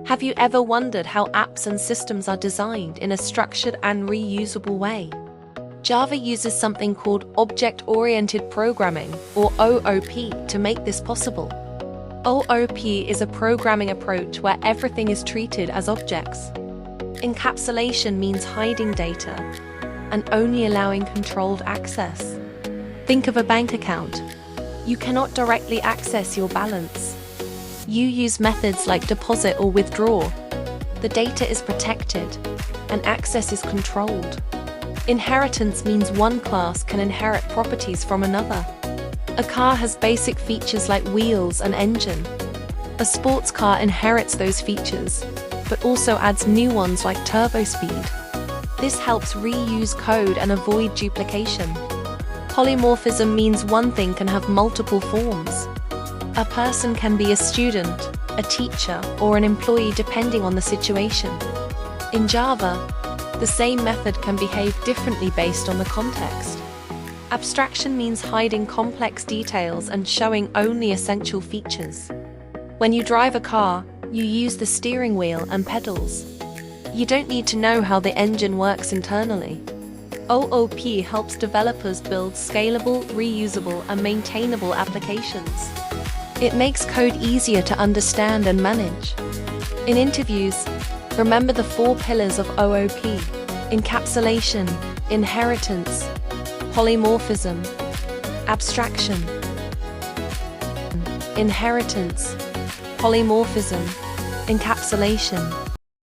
Have you ever wondered how apps and systems are designed in a structured and reusable way? Java uses something called Object-Oriented Programming, or OOP, to make this possible. OOP is a programming approach where everything is treated as objects. Encapsulation means hiding data and only allowing controlled access. Think of a bank account. You cannot directly access your balance. You use methods like deposit or withdraw. The data is protected, and access is controlled. Inheritance means one class can inherit properties from another. A car has basic features like wheels and engine. A sports car inherits those features, but also adds new ones like turbo speed. This helps reuse code and avoid duplication. Polymorphism means one thing can have multiple forms. A person can be a student, a teacher, or an employee depending on the situation. In Java, the same method can behave differently based on the context. Abstraction means hiding complex details and showing only essential features. When you drive a car, you use the steering wheel and pedals. You don't need to know how the engine works internally. OOP helps developers build scalable, reusable, and maintainable applications. It makes code easier to understand and manage. In interviews, remember the 4 pillars of OOP: encapsulation, inheritance, polymorphism, abstraction. Inheritance, polymorphism, encapsulation.